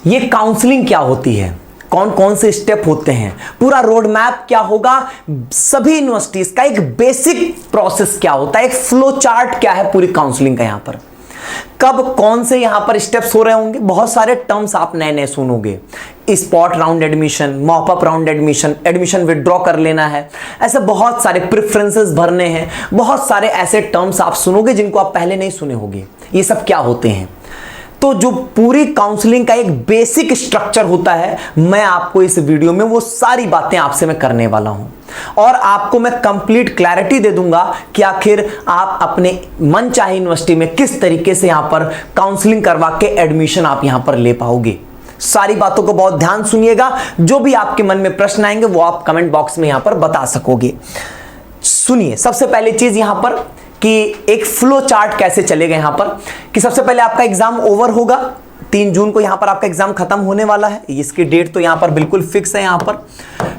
ये काउंसलिंग क्या होती है, कौन कौन से स्टेप होते हैं, पूरा रोड मैप क्या होगा, सभी यूनिवर्सिटीज का एक बेसिक प्रोसेस क्या होता है, एक फ्लो चार्ट क्या है पूरी काउंसलिंग का, यहां पर कब कौन से यहां पर स्टेप्स हो रहे होंगे। बहुत सारे टर्म्स आप नए नए सुनोगे, spot round admission, mop up round admission, admission withdraw कर लेना है, ऐसे बहुत सारे प्रेफरेंसेस भरने हैं, बहुत सारे ऐसे टर्म्स आप सुनोगे जिनको आप पहले नहीं सुने होंगे। ये सब क्या होते हैं, तो जो पूरी काउंसलिंग का एक बेसिक स्ट्रक्चर होता है, मैं आपको इस वीडियो में वो सारी बातें आपसे मैं करने वाला हूं और आपको मैं कंप्लीट क्लैरिटी दे दूंगा कि आखिर आप अपने मन चाहे यूनिवर्सिटी में किस तरीके से यहां पर काउंसलिंग करवा के एडमिशन आप यहां पर ले पाओगे। सारी बातों को बहुत ध्यान सुनिएगा, जो भी आपके मन में प्रश्न आएंगे वो आप कमेंट बॉक्स में यहां पर बता सकोगे। सुनिए, सबसे पहली चीज यहां पर कि एक फ्लो चार्ट कैसे चलेगा यहां पर, कि सबसे पहले आपका एग्जाम ओवर होगा, 3 जून को यहां पर आपका एग्जाम खत्म होने वाला है, इसकी डेट तो यहां पर बिल्कुल फिक्स है यहां पर।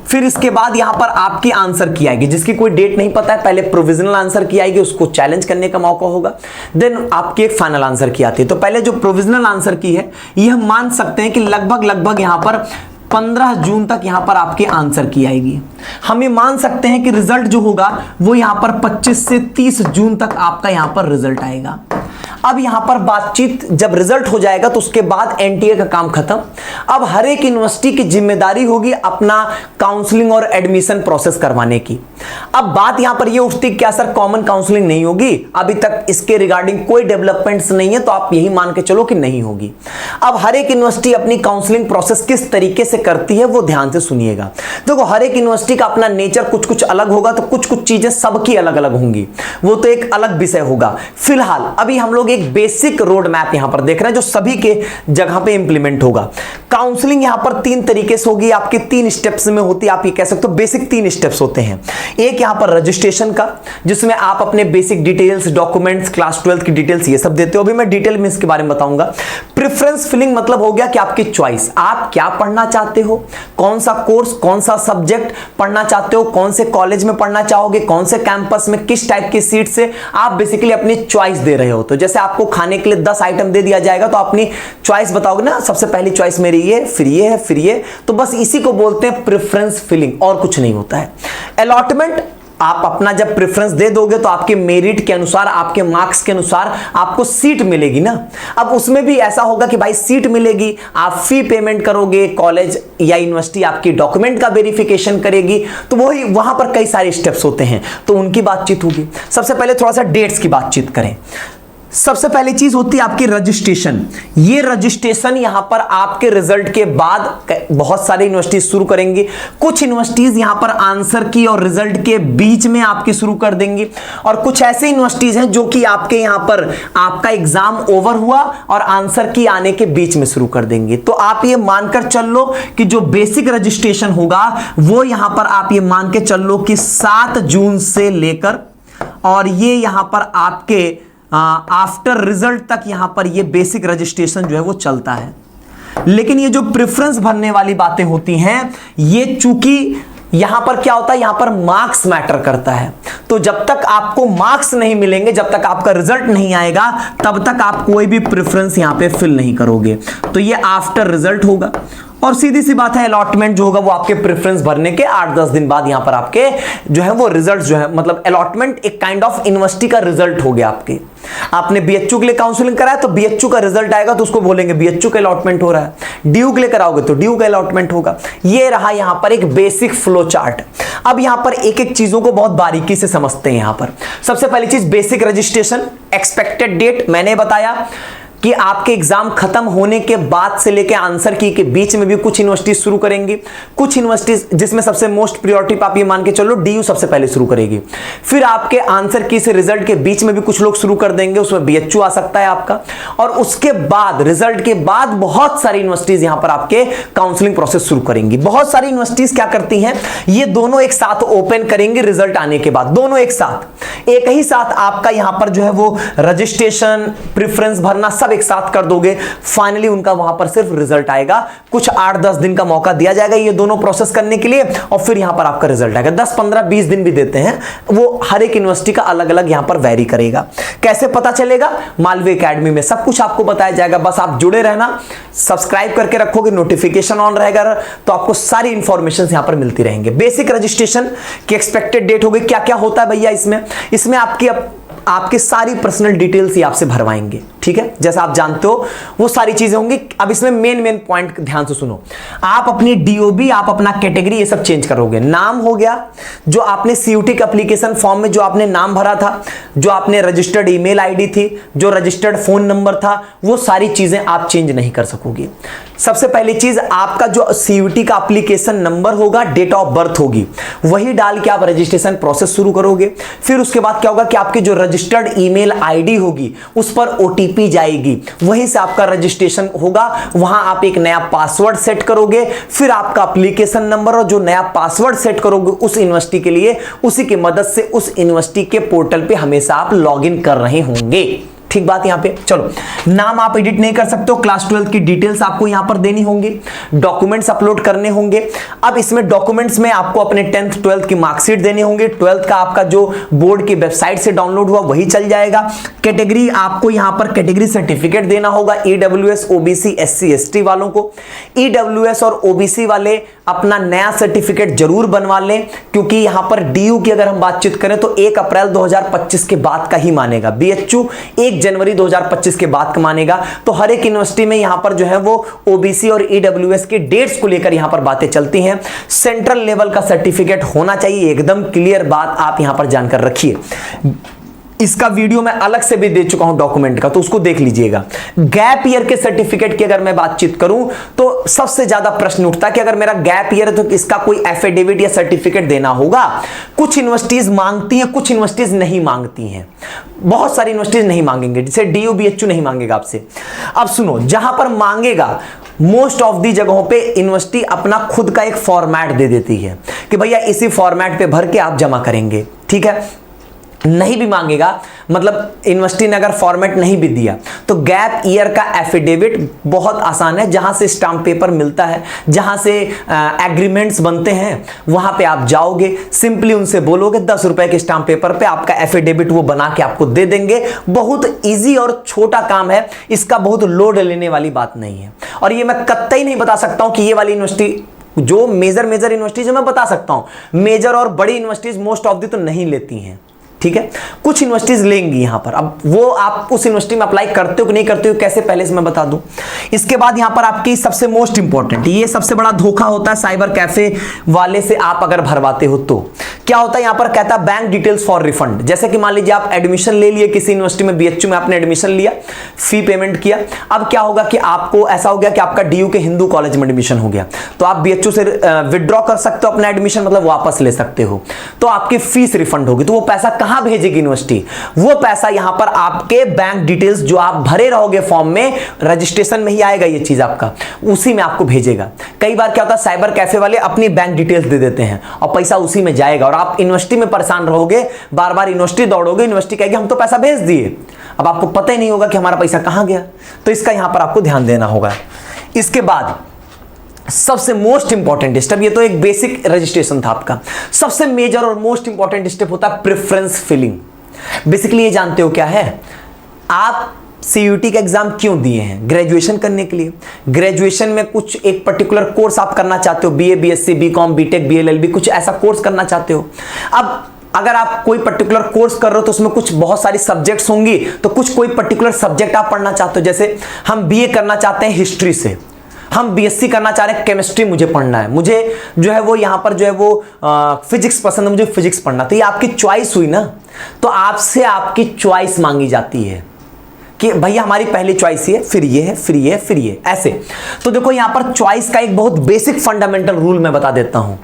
फिर इसके बाद यहां पर आपकी आंसर की आएगी, जिसकी कोई डेट नहीं पता है, पहले प्रोविजनल आंसर की आएगी, उसको चैलेंज करने का मौका होगा, देन आपकी एक फाइनल आंसर की आती है। तो पहले जो प्रोविजनल आंसर की है, ये हम मान सकते हैं कि लगभग यहां पर 15 जून तक यहां पर आपके आंसर की आएगी। हम ये मान सकते हैं कि रिजल्ट जो होगा वो यहां पर 25 से 30 जून तक आपका यहां पर रिजल्ट आएगा। अब यहां पर बातचीत जब रिजल्ट हो जाएगा तो उसके बाद एनटीए का काम खत्म। अब हर एक यूनिवर्सिटी की जिम्मेदारी होगी अपना काउंसलिंग और एडमिशन प्रोसेस करवाने की। अब बात यहां पर ये उठती है क्या सर कॉमन काउंसलिंग नहीं होगी, अभी तक इसके रिगार्डिंग कोई डेवलपमेंट्स नहीं है, तो आप यही मान के चलो कि नहीं होगी। अब हर एक यूनिवर्सिटी अपनी काउंसलिंग प्रोसेस किस तरीके से करती है वो ध्यान से सुनिएगा। देखो, हर एक यूनिवर्सिटी का अपना नेचर कुछ कुछ अलग होगा, तो कुछ कुछ चीजें सबकी अलग अलग होंगी, वो तो एक अलग विषय होगा। फिलहाल अभी हम लोग एक बेसिक रोड मैप यहां पर देख रहे हैं जो सभी के जगह पे इंप्लीमेंट होगा। काउंसलिंग यहां पर 3 तरीके से होगी, आपके 3 स्टेप्स में होती है, आप ये कह सकते हो बेसिक 3 स्टेप्स होते हैं। एक यहां पर रजिस्ट्रेशन का, जिसमें आप अपने बेसिक डिटेल्स, डॉक्यूमेंट्स, क्लास 12 की डिटेल्स ये सब देते हो, अभी मैं डिटेल में इसके बारे में बताऊंगा। प्रेफरेंस फिलिंग मतलब हो गया कि आपकी चॉइस, आप क्या पढ़ना चाहते हो, कौन सा कोर्स, कौन सा सब्जेक्ट पढ़ना चाहते हो, कौन से कॉलेज में पढ़ना चाहोगे, कौन से कैंपस में, किस टाइप की सीट से, आप बेसिकली अपनी चॉइस दे रहे हो। तो जैसे आपको खाने के लिए 10 आइटम दे दिया जाएगा तो अपनी चॉइस बताओगे ना, सबसे पहली चॉइस मेरी ये, फिर ये है, फिर ये, तो बस इसी को बोलते हैं प्रेफरेंस फिलिंग, और कुछ नहीं होता है। अलॉटमेंट, आप अपना जब प्रेफरेंस दे दोगे तो आपके मेरिट के अनुसार, आपके मार्क्स के अनुसार आपको सीट मिलेगी ना। अब उसमें भी ऐसा होगा कि भाई सीट मिलेगी, आप फी पेमेंट करोगे, कॉलेज या यूनिवर्सिटी आपकी डॉक्यूमेंट का वेरिफिकेशन करेगी, तो वही वहां पर कई सारे स्टेप्स होते हैं, तो उनकी बातचीत होगी। सबसे पहले थोड़ा सा डेट्स की बातचीत करें। सबसे पहली चीज होती है आपकी रजिस्ट्रेशन। ये रजिस्ट्रेशन यहां पर आपके रिजल्ट के बाद बहुत सारी यूनिवर्सिटीज शुरू करेंगी, कुछ यूनिवर्सिटीज यहां पर आंसर की और रिजल्ट के बीच में आपकी शुरू कर देंगी, और कुछ ऐसे यूनिवर्सिटीज हैं जो कि आपके यहां पर आपका एग्जाम ओवर हुआ और आंसर की आने के बीच में शुरू कर देंगे। तो आप ये मानकर चल लो कि जो बेसिक रजिस्ट्रेशन होगा वो यहां पर आप ये मान के चल लो कि 7 जून से लेकर और ये यहां पर आपके आफ्टर रिजल्ट तक यहां पर ये बेसिक रजिस्ट्रेशन जो है वो चलता है। लेकिन ये जो प्रेफरेंस भरने वाली बातें होती हैं, ये चूंकि यहां पर क्या होता है, यहां पर मार्क्स मैटर करता है, तो जब तक आपको मार्क्स नहीं मिलेंगे, जब तक आपका रिजल्ट नहीं आएगा, तब तक आप कोई भी प्रेफरेंस यहां पे फिल नहीं करोगे। तो ये आफ्टर रिजल्ट होगा, और सीधी सी बात है अलॉटमेंट जो होगा वो आपके प्रेफरेंस भरने के 8-10 दिन बाद यहां पर आपके जो है वो रिजल्ट जो है, मतलब अलॉटमेंट एक काइंड ऑफ यूनिवर्सिटी का रिजल्ट हो गया। आपने बीएचयू के लिए काउंसलिंग कराया तो बीएचयू का रिजल्ट आएगा तो उसको बोलेंगे बीएचयू का अलॉटमेंट हो रहा है, डीयू के लिए कराओगे तो डीयू का अलॉटमेंट होगा। ये रहा यहां पर एक बेसिक फ्लो चार्ट। अब यहां पर एक एक चीजों को बहुत बारीकी से समझते हैं। यहां पर सबसे पहली चीज बेसिक रजिस्ट्रेशन, एक्सपेक्टेड डेट मैंने बताया कि आपके एग्जाम खत्म होने के बाद से लेकर आंसर की के बीच में भी कुछ यूनिवर्सिटी शुरू करेंगी, कुछ यूनिवर्सिटी जिसमें सबसे मोस्ट प्रायोरिटी आप ये मान के चलो डीयू सबसे पहले शुरू करेगी, फिर आपके आंसर की से रिजल्ट के बीच में भी कुछ लोग शुरू कर देंगे, उसमें बीएचयू आ सकता है आपका, और उसके बाद रिजल्ट के बाद बहुत सारी यूनिवर्सिटीज यहां पर आपके काउंसलिंग प्रोसेस शुरू करेंगी। बहुत सारी यूनिवर्सिटीज क्या करती हैं, ये दोनों एक साथ ओपन करेंगे रिजल्ट आने के बाद, दोनों एक साथ, एक ही साथ आपका यहां पर जो है वो रजिस्ट्रेशन, प्रेफरेंस भरना सब सब एक साथ कर दोगे, फाइनली उनका वहां पर सिर्फ रिजल्ट आएगा। कुछ 8-10 दिन का मौका दिया जाएगा ये दोनों प्रोसेस करने के लिए, और फिर यहां पर आपका रिजल्ट आएगा। 10, 15, 20 दिन भी देते हैं, वो हर एक यूनिवर्सिटी का अलग अलग यहां पर वेरी करेगा। कैसे पता चलेगा? मालवीय एकेडमी में सब कुछ आपको बताया जाएगा, बस आप जुड़े रहना, सब्सक्राइब करके रखोगे, नोटिफिकेशन ऑन रहेगा, तो आपको सारी इंफॉर्मेशन यहां पर मिलती रहेंगे। बेसिक रजिस्ट्रेशन की एक्सपेक्टेड डेट होगी, क्या क्या होता है भैया इसमें आपकी सारी पर्सनल डिटेल्स ही आपसे भरवाएंगे, ठीक है, जैसा आप जानते हो वो सारी चीजें होंगी। अब इसमें मेन पॉइंट ध्यान से सुनो, आप अपनी डीओबी, आप अपना कैटेगरी, ये सब चेंज करोगे। नाम हो गया, जो आपने सीयूटी के एप्लीकेशन फॉर्म में जो आपने नाम भरा था, जो आपने रजिस्टर्ड ईमेल आईडी थी, जो रजिस्टर्ड फोन नंबर था, वो सारी चीजें आप चेंज नहीं कर सकोगे। सबसे पहली चीज, आपका जो सीयूटी का एप्लीकेशन नंबर होगा, डेट ऑफ बर्थ होगी, वही डाल के आप रजिस्ट्रेशन प्रोसेस शुरू करोगे। फिर उसके बाद क्या होगा कि आपकी जो रजिस्टर्ड ईमेल आईडी होगी उस पर ओटीपी जाएगी, वहीं से आपका रजिस्ट्रेशन होगा। वहां आप एक नया पासवर्ड सेट करोगे, फिर आपका एप्लीकेशन नंबर और जो नया पासवर्ड सेट करोगे उस यूनिवर्सिटी के लिए, उसी की मदद से उस यूनिवर्सिटी के पोर्टल पे हमेशा आप लॉगिन कर रहे होंगे। ठीक बात यहां पे। चलो, नाम आप एडिट नहीं कर सकते हो, क्लास 12 की डिटेल्स आपको यहां पर देनी होंगी, डॉक्यूमेंट्स अपलोड करने होंगे। अब इसमें डॉक्यूमेंट्स में आपको अपने 10th 12th की मार्कशीट देनी होंगी, 12th का आपका जो बोर्ड की वेबसाइट से डाउनलोड हुआ वही चल जाएगा। कैटेगरी, आपको यहां पर कैटेगरी सर्टिफिकेट देना होगा, ईडब्ल्यूएस, ओबीसी, एससी एसटी वालों को। ईडब्ल्यूएस और ओबीसी वाले अपना नया सर्टिफिकेट जरूर बनवा लें, क्योंकि यहां पर डीयू की अगर हम बातचीत करें तो 1 अप्रैल 2025 के बाद का ही मानेगा, बीएचयू 1 जनवरी 2025 के बाद का मानेगा। तो हर एक यूनिवर्सिटी में यहां पर जो है वो ओबीसी और ईडब्ल्यूएस के डेट्स को लेकर यहां पर बातें चलती हैं। सेंट्रल लेवल का सर्टिफिकेट होना चाहिए, एकदम क्लियर बात आप यहां पर जानकर रखिए। इसका वीडियो मैं अलग से भी दे चुका हूं डॉक्यूमेंट का, तो उसको देख लीजिएगा। गैप ईयर के सर्टिफिकेट की अगर मैं बातचीत करूं तो सबसे ज्यादा प्रश्न उठता है कि अगर मेरा गैप ईयर है तो इसका कोई एफिडेविट या सर्टिफिकेट देना होगा। कुछ यूनिवर्सिटीज मांगती हैं, कुछ यूनिवर्सिटीज नहीं मांगती हैं। बहुत सारी यूनिवर्सिटीज नहीं मांगेंगे, जैसे डीयू बीएचयू नहीं मांगेगा आपसे। अब सुनो, जहां पर मांगेगा मोस्ट ऑफ दी जगहों पे यूनिवर्सिटी अपना खुद का एक फॉर्मेट दे देती है कि भैया इसी फॉर्मेट पे भर के आप जमा करेंगे, ठीक है। नहीं भी मांगेगा, मतलब यूनिवर्सिटी ने अगर फॉर्मेट नहीं भी दिया तो गैप ईयर का एफिडेविट बहुत आसान है, जहां से स्टाम्प पेपर मिलता है, जहां से एग्रीमेंट्स बनते हैं, वहां पे आप जाओगे, सिंपली उनसे बोलोगे 10 रुपए के स्टाम्प पेपर पे आपका एफिडेविट वो बना के आपको दे देंगे। बहुत ईजी और छोटा काम है, इसका बहुत लोड लेने वाली बात नहीं है। और ये मैं कतई नहीं बता सकता हूं कि ये वाली यूनिवर्सिटी, जो मेजर यूनिवर्सिटीज मैं बता सकता हूं, मेजर और बड़ी यूनिवर्सिटीज मोस्ट ऑफ दी तो नहीं लेती हैं, ठीक है। कुछ यूनिवर्सिटीज लेंगी यहां पर। अब वो आप उस यूनिवर्सिटी में अप्लाई करते हो कि नहीं करते हो, कैसे, पहले से मैं बता दूं। इसके बाद यहां पर आपकी सबसे मोस्ट इंपॉर्टेंट, ये सबसे बड़ा धोखा होता है साइबर कैफे वाले से आप अगर भरवाते हो तो क्या होता है, यहां पर कहता है बैंक डिटेल्स फॉर रिफंड। जैसे कि मान लीजिए आप एडमिशन ले लिए किसी यूनिवर्सिटी में, बीएचयू में आपने एडमिशन लिया, फी पेमेंट किया। अब क्या होगा कि आपको ऐसा हो गया कि आपका डीयू के हिंदू कॉलेज में एडमिशन हो गया, तो आप बीएचयू से विदड्रॉ कर सकते हो अपना एडमिशन, मतलब वापस ले सकते हो, तो आपकी फीस रिफंड होगी। तो वो पैसा कहां भेजेगी यूनिवर्सिटी? वो पैसा यहां पर आपके बैंक डिटेल्स जो आप भरे रहोगे फॉर्म में, रजिस्ट्रेशन में ही आएगा ये चीज आपका, उसी में आपको भेजेगा। कई बार क्या होता है, साइबर कैफे वाले अपनी बैंक डिटेल्स दे देते हैं और पैसा उसी में जाएगा, और आप यूनिवर्सिटी में परेशान रहोगे, बार बार यूनिवर्सिटी दौड़ोगे, यूनिवर्सिटी कहेगी हम तो पैसा भेज दिए, अब आपको पता ही नहीं होगा कि हमारा पैसा कहां गया। तो इसका यहां पर आपको ध्यान देना होगा। इसके बाद सबसे मोस्ट इंपॉर्टेंट स्टेप, ये तो एक बेसिक रजिस्ट्रेशन था आपका, सबसे मेजर और मोस्ट इंपॉर्टेंट स्टेप होता है प्रेफरेंस फिलिंग। बेसिकली ये जानते हो क्या है, आप सीयूटी का एग्जाम क्यों दिए हैं? ग्रेजुएशन करने के लिए। ग्रेजुएशन में कुछ एक पर्टिकुलर कोर्स आप करना चाहते हो, BA, BSc, BCom, BTech, BLLB, कुछ ऐसा कोर्स करना चाहते हो। अब अगर आप कोई पर्टिकुलर कोर्स कर रहे हो तो उसमें कुछ बहुत सारी सब्जेक्ट्स होंगी, तो कुछ कोई पर्टिकुलर सब्जेक्ट आप पढ़ना चाहते हो। जैसे हम बीए करना चाहते हैं हिस्ट्री से, हम बीएससी करना चाह रहे हैं केमिस्ट्री मुझे पढ़ना है, मुझे जो है वो यहां पर जो है वो फिजिक्स पसंद है, मुझे फिजिक्स पढ़ना। तो ये आपकी चॉइस हुई ना, तो आपसे आपकी चॉइस मांगी जाती है कि भैया हमारी पहली चॉइस ये है, फिर ये है, फिर ये है, फिर ये, ऐसे। तो देखो यहां पर चॉइस का एक बहुत बेसिक फंडामेंटल रूल मैं बता देता हूं,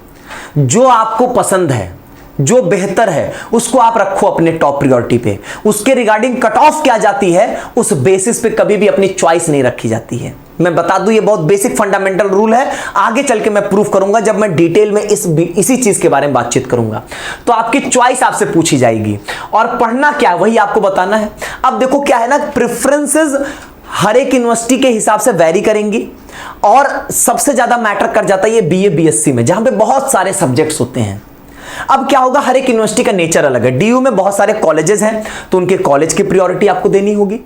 जो आपको पसंद है, जो बेहतर है, उसको आप रखो अपने टॉप प्रायोरिटी पे। उसके रिगार्डिंग कट ऑफ क्या जाती है, उस बेसिस पे कभी भी अपनी चॉइस नहीं रखी जाती है। मैं बता दूं ये बहुत बेसिक फंडामेंटल रूल है, आगे चल के मैं प्रूफ करूंगा जब मैं डिटेल में इसी चीज के बारे में बातचीत करूंगा। तो आपकी चॉइस आपसे पूछी जाएगी और पढ़ना क्या है वही आपको बताना है। अब देखो क्या है ना, प्रेफरेंसेस हर एक यूनिवर्सिटी के हिसाब से वैरी करेंगी और सबसे ज्यादा मैटर कर जाता है ये बीए बीएससी में, जहां पे बहुत सारे सब्जेक्ट्स होते हैं। अब क्या होगा, हर एक यूनिवर्सिटी का नेचर अलग है। डीयू में बहुत सारे कॉलेजेस हैं तो उनके कॉलेज की प्रायोरिटी आपको देनी होगी।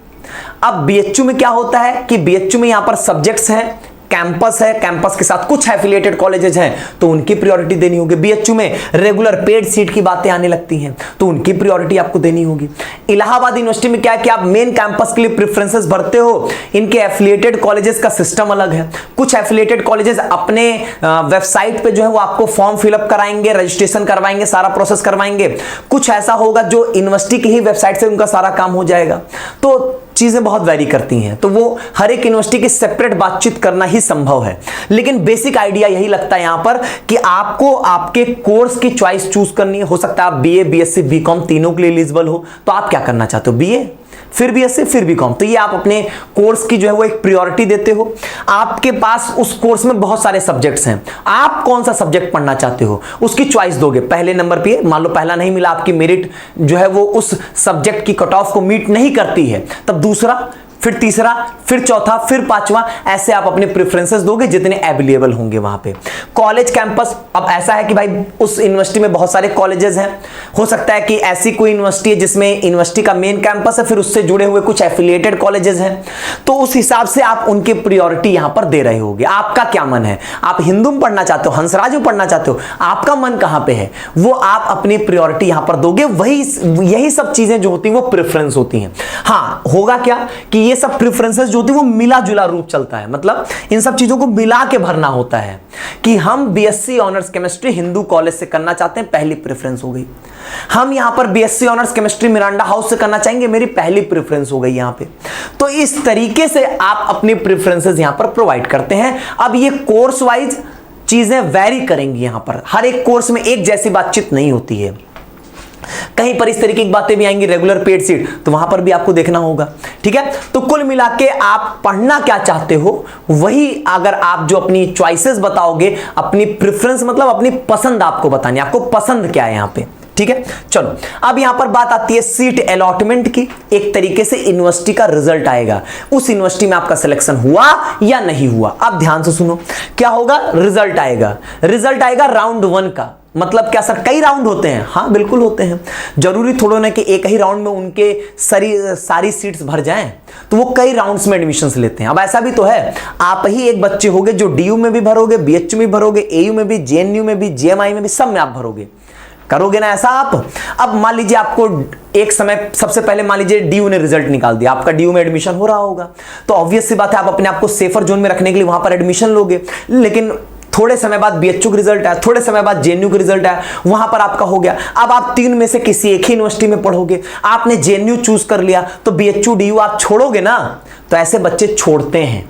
अब बीएचयू में क्या होता है कि बीएचयू में यहां पर सब्जेक्ट्स हैं, कैंपस है, कैंपस के साथ कुछ एफिलिएटेड कॉलेजेस हैं तो उनकी प्रायोरिटी देनी होगी। बीएचयू में रेगुलर पेड सीट की बातें आने लगती हैं तो उनकी प्रायोरिटी आपको देनी होगी। इलाहाबाद यूनिवर्सिटी में क्या है कि आप मेन कैंपस के लिए प्रेफरेंसेस भरते हो, इनके एफिलिएटेड कॉलेजेस का सिस्टम अलग है। कुछ एफिलिएटेड कॉलेजेस अपने वेबसाइट पे जो है वो आपको फॉर्म फिलअप कराएंगे, रजिस्ट्रेशन करवाएंगे, सारा प्रोसेस करवाएंगे। कुछ ऐसा होगा जो यूनिवर्सिटी की ही वेबसाइट से उनका सारा काम हो जाएगा। तो चीजें बहुत वैरी करती हैं, तो वो हर एक यूनिवर्सिटी की सेपरेट बातचीत करना ही संभव है। लेकिन बेसिक आइडिया यही लगता है यहां पर कि आपको आपके कोर्स की चॉइस चूज करनी है। हो सकता है आप बीए बीएससी बीकॉम तीनों के लिए एलिजिबल हो, तो आप क्या करना चाहते हो, बीए फिर बीएससी फिर बीकॉम, तो ये आप अपने कोर्स की जो है वो एक प्रायोरिटी देते हो। आपके पास उस कोर्स में बहुत सारे सब्जेक्ट्स हैं, आप कौन सा सब्जेक्ट पढ़ना चाहते हो उसकी चॉइस दोगे। पहले नंबर पे मान लो पहला नहीं मिला, आपकी मेरिट जो है वो उस सब्जेक्ट की कट ऑफ को मीट नहीं करती है, तब दूसरा, फिर तीसरा, फिर चौथा, फिर पांचवा, ऐसे आप अपने प्रेफरेंसेस दोगे जितने अवेलेबल होंगे वहां पे। कॉलेज कैंपस, अब ऐसा है कि भाई उस यूनिवर्सिटी में बहुत सारे कॉलेजेस हैं, हो सकता है कि ऐसी कोई यूनिवर्सिटी है जिसमें यूनिवर्सिटी का मेन कैंपस है, फिर उससे जुड़े हुए कुछ एफिलिएटेड कॉलेजेस हैं, तो उस हिसाब से आप उनकी प्रायोरिटी यहां पर दे रहे होगे। आपका क्या मन है, आप हिंदू में पढ़ना चाहते हो, हंसराज में पढ़ना चाहते हो, आपका मन कहां पे है वो आप अपनी प्रायोरिटी यहां पर दोगे। वही यही सब चीजें जो होती हैं वो प्रेफरेंस होती हैं। हाँ, होगा क्या कि ये सब प्रेफरेंसेस जो होती है वो मिला जुला रूप चलता है, मतलब इन सब चीजों को मिला के भरना होता है कि हम BSc honours chemistry Hindu college से करना चाहते हैं, पहली प्रेफरेंस हो गई। हम यहां पर BSc honours chemistry Miranda house से करना चाहेंगे, मेरी पहली प्रेफरेंस हो गई यहां पे। तो इस तरीके से आप अपनी प्रेफरेंसेस यहां पर प्रोवाइड करते हैं। अब ये कोर्स वाइज चीजें वैरी करेंगी, यहां पर हर एक कोर्स में एक जैसी बातचीत नहीं होती है, कहीं पर इस तरीके की बातें भी आएंगी, रेगुलर पेड सीट, तो वहां पर भी आपको देखना होगा। ठीक है, तो कुल मिला के आप पढ़ना क्या चाहते हो वही, अगर आप जो अपनी चॉइसेस बताओगे, अपनी प्रेफरेंस मतलब अपनी पसंद आपको बतानी, आपको पसंद क्या है यहां पे। ठीक है, चलो अब यहां पर बात आती है सीट अलॉटमेंट की। एक तरीके से यूनिवर्सिटी का रिजल्ट आएगा, उस यूनिवर्सिटी में आपका सिलेक्शन हुआ या नहीं हुआ। अब ध्यान से सुनो, क्या होगा, रिजल्ट आएगा। रिजल्ट आएगा राउंड 1 का, मतलब क्या सर कई राउंड होते हैं, हाँ बिल्कुल होते हैं। जरूरी थोड़ा ना कि एक ही राउंड में उनके सारी सीट्स भर जाएं, तो वो कई राउंड्स में एडमिशंस लेते हैं। अब ऐसा भी तो है, आप ही एक बच्चे होगे जो डीयू में भी भरोगे, बीएचयू में भी भरोगे, एयू में भी, जेएनयू में भी, जेएमआई में भी, सब में आप भरोगे, करोगे ना ऐसा आप। अब मान लीजिए आपको एक समय, सबसे पहले मान लीजिए डीयू ने रिजल्ट निकाल दिया, आपका डीयू में एडमिशन हो रहा होगा, तो ऑब्वियस सी बात है आप अपने आप को सेफर जोन में रखने के लिए वहां पर एडमिशन लोगे। लेकिन थोड़े समय बाद बीएचयू का रिजल्ट आया, थोड़े समय बाद जेएनयू का रिजल्ट आया, वहां पर आपका हो गया। अब आप तीन में से किसी एक ही यूनिवर्सिटी में पढ़ोगे, आपने जेएनयू चूज कर लिया, तो बीएचयू डीयू आप छोड़ोगे ना। तो ऐसे बच्चे छोड़ते हैं,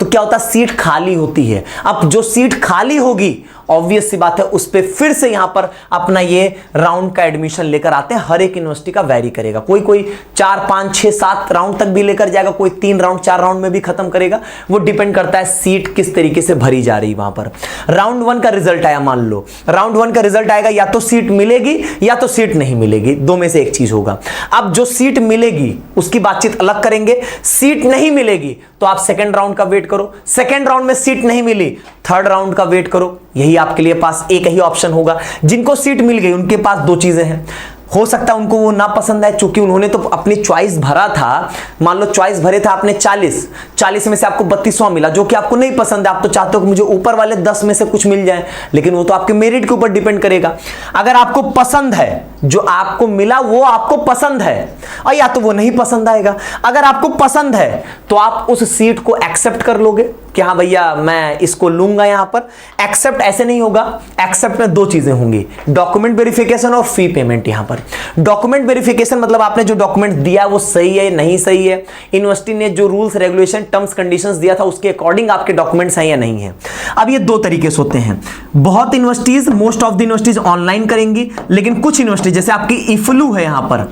तो क्या होता है, सीट खाली होती है। अब जो सीट खाली होगी, ऑब्वियस सी बात है, उस पे फिर से यहां पर अपना ये राउंड का एडमिशन लेकर आते हैं। हर एक यूनिवर्सिटी का वैरी करेगा, कोई 4, 5, 6, 7 राउंड तक भी लेकर जाएगा, कोई 3 राउंड 4 राउंड में भी खत्म करेगा। वो डिपेंड करता है सीट किस तरीके से भरी जा रही है वहां पर। राउंड 1 का रिजल्ट आया, मान लो राउंड 1 का रिजल्ट आएगा, या तो सीट मिलेगी या तो सीट नहीं मिलेगी, दो में से एक चीज होगा। अब जो सीट मिलेगी उसकी बातचीत अलग करेंगे, सीट नहीं मिलेगी तो आप सेकेंड राउंड का वेट करो, सेकेंड राउंड में सीट नहीं मिली, थर्ड राउंड का वेट करो। यही आपके लिए पास एक ही ऑप्शन होगा। जिनको सीट मिल गई उनके पास 2 चीजें हैं, हो सकता है उनको वो ना पसंद है, चूंकि उन्होंने तो अपनी चॉइस भरा था, मान लो चॉइस भरे था आपने 40 में से आपको 32वां मिला, जो कि आपको नहीं पसंद है। आप तो चाहते हो कि मुझे ऊपर वाले 10 में से कुछ मिल जाए, लेकिन वो तो आपके मेरिट के ऊपर डिपेंड करेगा। अगर आपको पसंद है, जो आपको मिला वो आपको पसंद है, और या तो वो नहीं पसंद आएगा। अगर आपको पसंद है तो आप उस सीट को एक्सेप्ट कर लोगे कि हाँ भैया मैं इसको लूंगा। यहां पर एक्सेप्ट ऐसे नहीं होगा, एक्सेप्ट में 2 चीजें होंगी, डॉक्यूमेंट वेरिफिकेशन और फी पेमेंट। यहां पर डॉक्यूमेंट वेरिफिकेशन मतलब आपने जो डॉक्यूमेंट दिया वो सही है नहीं सही है, यूनिवर्सिटी ने जो रूल्स रेगुलेशन टर्म्स कंडीशंस दिया था उसके अकॉर्डिंग आपके डॉक्यूमेंट्स हैं या नहीं है। अब ये 2 तरीके से होते हैं। बहुत universities, most of the universities online करेंगी, लेकिन कुछ यूनिवर्सिटी जैसे आपकी इफ्लू है, यहां पर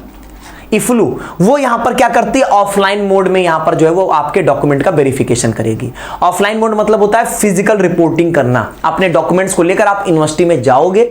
इफ्लू, वो यहां पर क्या करती है, ऑफलाइन मोड में यहां पर जो है वो आपके डॉक्यूमेंट का वेरिफिकेशन करेगी। ऑफलाइन मोड मतलब होता है फिजिकल रिपोर्टिंग करना, अपने डॉक्यूमेंट्स को लेकर आप यूनिवर्सिटी में जाओगे,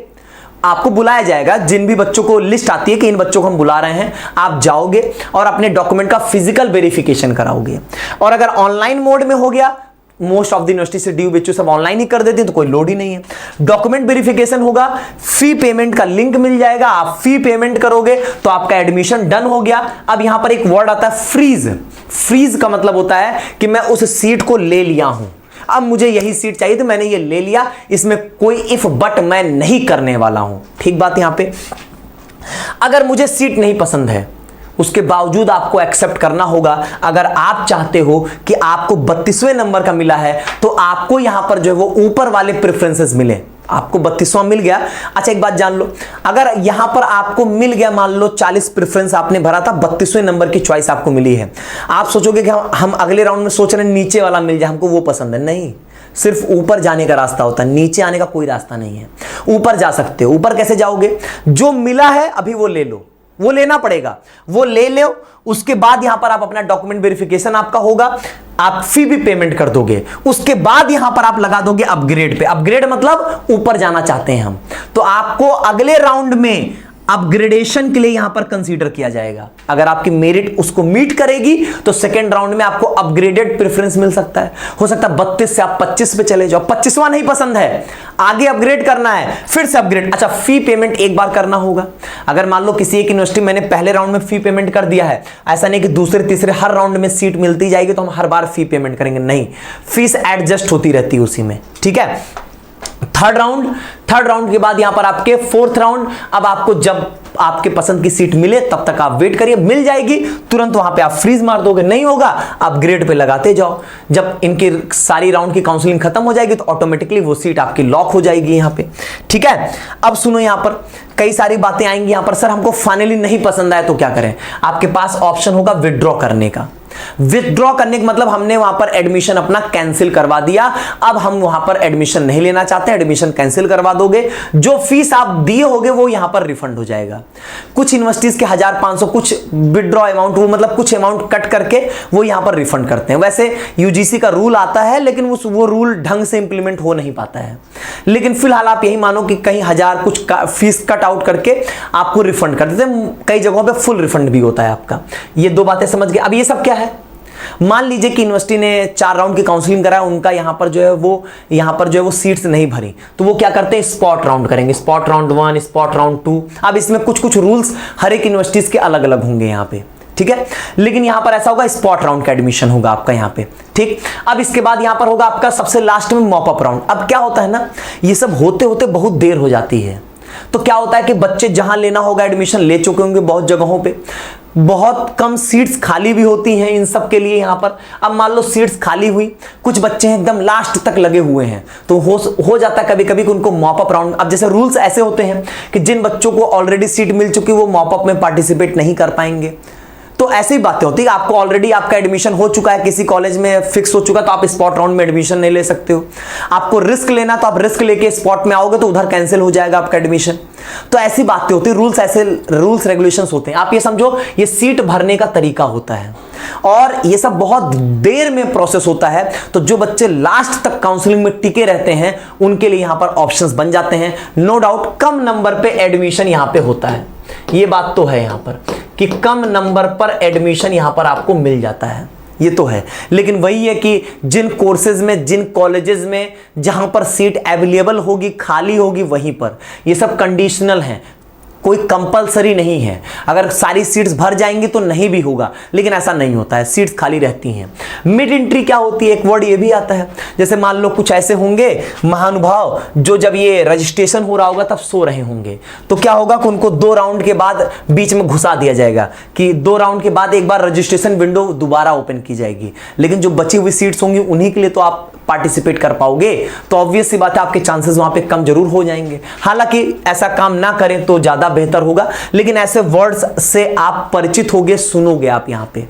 आपको बुलाया जाएगा, जिन भी बच्चों को लिस्ट आती है कि इन बच्चों को हम बुला रहे हैं, आप जाओगे और अपने डॉक्यूमेंट का फिजिकल वेरिफिकेशन कराओगे। और अगर ऑनलाइन मोड में हो गया, मोस्ट ऑफ द यूनिवर्सिटी से ड्यू बेचू सब ऑनलाइन ही कर देते हैं तो कोई लोड ही नहीं है। डॉक्यूमेंट वेरिफिकेशन होगा, फी पेमेंट का लिंक मिल जाएगा, आप फी पेमेंट करोगे तो आपका एडमिशन डन हो गया। अब यहां पर एक वर्ड आता है फ्रीज। फ्रीज का मतलब होता है कि मैं उस सीट को ले लिया हूं, अब मुझे यही सीट चाहिए तो मैंने ये ले लिया, इसमें कोई इफ बट मैं नहीं करने वाला हूं। ठीक बात यहां पे। अगर मुझे सीट नहीं पसंद है उसके बावजूद आपको एक्सेप्ट करना होगा। अगर आप चाहते हो कि आपको 32वें नंबर का मिला है तो आपको यहां पर जो है वो ऊपर वाले प्रेफरेंसेस मिले। आपको 32वां मिल गया, अच्छा एक बात जान लो, अगर यहां पर आपको मिल गया, मान लो 40 प्रेफरेंस आपने भरा था, 32वें नंबर की चॉइस आपको मिली है, आप सोचोगे कि हम अगले राउंड में सोच रहे हैं नीचे वाला मिल जाए, हमको वो पसंद है। नहीं, सिर्फ ऊपर जाने का रास्ता होता है, नीचे आने का कोई रास्ता नहीं है। ऊपर जा सकते हो। ऊपर कैसे जाओगे? जो मिला है अभी वो ले लो, वो लेना पड़ेगा, वो ले लो। उसके बाद यहां पर आप अपना डॉक्यूमेंट वेरिफिकेशन आपका होगा, आप फी भी पेमेंट कर दोगे। उसके बाद यहां पर आप लगा दोगे अपग्रेड पे। अपग्रेड मतलब ऊपर जाना चाहते हैं हम, तो आपको अगले राउंड में अपग्रेडेशन के लिए यहां पर कंसीडर किया जाएगा। अगर आपकी मेरिट उसको मीट करेगी तो सेकेंड राउंड में आपको अपग्रेडेड प्रेफरेंस मिल सकता है। हो सकता है 32 से आप 25 पे चले जाओ, 25वां नहीं पसंद है, आगे अपग्रेड करना है, फिर से अपग्रेड। अच्छा, फी पेमेंट एक बार करना होगा। अगर मान लो किसी एक यूनिवर्सिटी मैंने पहले राउंड में फी पेमेंट कर दिया है, ऐसा नहीं कि दूसरे तीसरे हर राउंड में सीट मिलती जाएगी तो हम हर बार फी पेमेंट करेंगे, नहीं, फीस एडजस्ट होती रहती है उसी में। ठीक है। थर्ड राउंड के बाद यहां पर आपके फोर्थ राउंड। अब आपको जब आपके पसंद की सीट मिले तब तक आप वेट करिए, मिल जाएगी तुरंत वहां पे आप फ्रीज मार दोगे, नहीं होगा अपग्रेड पे लगाते जाओ। जब इनकी सारी राउंड की काउंसलिंग खत्म हो जाएगी तो ऑटोमेटिकली वो सीट आपकी लॉक हो जाएगी यहां पे। ठीक है। अब सुनो, यहां पर कई सारी बातें आएंगी। यहां पर सर हमको फाइनली नहीं पसंद आया तो क्या करें? आपके पास ऑप्शन होगा विथड्रॉ करने का। विथड्रॉ करने का मतलब हमने वहां पर एडमिशन अपना कैंसिल करवा दिया, अब हम वहां पर एडमिशन नहीं लेना चाहते, एडमिशन कैंसिल करवा दोगे, जो फीस आप दिए होगे वो यहां पर रिफंड हो जाएगा। कुछ यूनिवर्सिटीज के 1500 कुछ विथड्रॉ अमाउंट, वो मतलब कुछ अमाउंट कट करके वो यहां पर रिफंड करते हैं। वैसे यूजीसी का रूल आता है लेकिन वो रूल ढंग से इंप्लीमेंट हो नहीं पाता है, लेकिन फिलहाल आप यही मानो कि कहीं 1000 कुछ फीस कट आउट करके आपको रिफंड कर देते हैं। कई जगहों पे फुल रिफंड भी होता है आपका। ये दो बातें समझ गए। अब ये सब क्या है? मान लीजिए कि यूनिवर्सिटी ने 4 राउंड की काउंसलिंग कराया, उनका यहां पर जो है वो सीट्स नहीं भरी, तो वो क्या करते हैं? स्पॉट राउंड करेंगे, स्पॉट राउंड 1, स्पॉट राउंड 2। अब इसमें कुछ रूल्स हर एक यूनिवर्सिटीज के अलग अलग होंगे यहां पे। ठीक है, लेकिन यहां पर ऐसा होगा स्पॉट राउंड का एडमिशन होगा आपका यहां पे। ठीक। अब इसके बाद यहां पर होगा आपका सबसे लास्ट में मॉप अप राउंड। अब क्या होता है ना, ये सब होते होते बहुत देर हो जाती है, तो क्या होता है कि बच्चे जहां लेना होगा एडमिशन ले चुके होंगे बहुत जगहों पे, बहुत कम सीट्स खाली भी होती हैं इन सब के लिए यहां पर। अब मान लो सीट्स खाली हुई, कुछ बच्चे हैं एकदम लास्ट तक लगे हुए हैं, तो हो जाता है कभी कभी कि उनको मॉप अप राउंड। अब जैसे रूल्स ऐसे होते हैं कि जिन बच्चों को ऑलरेडी सीट मिल चुकी वो मॉप अप में पार्टिसिपेट नहीं कर पाएंगे, तो ऐसी बातें होती है। आपको ऑलरेडी आपका एडमिशन हो चुका है, किसी कॉलेज में फिक्स हो चुका, तो आप स्पॉट राउंड में एडमिशन नहीं ले सकते हो। आपको रिस्क लेना, तो आप रिस्क लेके स्पॉट में आओगे तो उधर कैंसिल हो जाएगा आपका एडमिशन। तो ऐसी बातें होती है, रूल्स रेगुलेशंस होते हैं। आप ये समझो, ये सीट भरने का तरीका होता है और ये सब बहुत देर में प्रोसेस होता है। तो जो बच्चे लास्ट तक काउंसलिंग में टिके रहते हैं उनके लिए यहां पर ऑप्शंस बन जाते हैं। नो डाउट कम नंबर पे एडमिशन यहां पे होता है, ये बात तो है यहां पर कि कम नंबर पर एडमिशन यहां पर आपको मिल जाता है, ये तो है। लेकिन वही है कि जिन कोर्सेज में, जिन कॉलेजेस में जहां पर सीट अवेलेबल होगी, खाली होगी, वहीं पर ये सब कंडीशनल हैं, कोई कंपलसरी नहीं है। अगर सारी सीट्स भर जाएंगी तो नहीं भी होगा, लेकिन ऐसा नहीं होता है, सीट्स खाली रहती हैं। मिड एंट्री क्या होती है? एक वर्ड ये भी आता है। जैसे मान लो कुछ ऐसे होंगे महानुभाव जो जब ये रजिस्ट्रेशन हो रहा होगा तब सो रहे होंगे, तो क्या होगा कि उनको 2 राउंड के बाद बीच में घुसा दिया जाएगा कि 2 राउंड के बाद एक बार रजिस्ट्रेशन विंडो दोबारा ओपन की जाएगी, लेकिन जो बची हुई सीट्स होंगी उन्हीं के लिए तो आप पार्टिसिपेट कर पाओगे, तो ऑब्वियस सी बात है आपके चांसेस वहां पे कम जरूर हो जाएंगे। हालांकि ऐसा काम ना करें तो ज्यादा बेहतर होगा, लेकिन ऐसे वर्ड्स से आप परिचित होगे, सुनोगे आप यहां पे,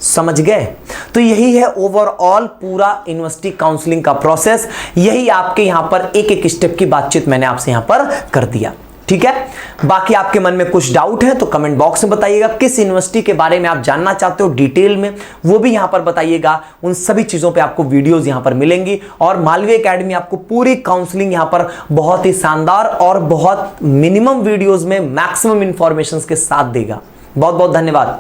समझ गए? तो यही है ओवरऑल पूरा यूनिवर्सिटी काउंसलिंग का प्रोसेस। यही आपके यहां पर एक एक स्टेप की बातचीत मैंने आपसे यहां पर कर दिया। ठीक है। बाकी आपके मन में कुछ डाउट है तो कमेंट बॉक्स में बताइएगा, किस यूनिवर्सिटी के बारे में आप जानना चाहते हो डिटेल में वो भी यहां पर बताइएगा। उन सभी चीजों पे आपको वीडियोस यहां पर मिलेंगी और मालवीय एकेडमी आपको पूरी काउंसलिंग यहां पर बहुत ही शानदार और बहुत मिनिमम वीडियोस में मैक्सिमम इंफॉर्मेशन के साथ देगा। बहुत बहुत धन्यवाद।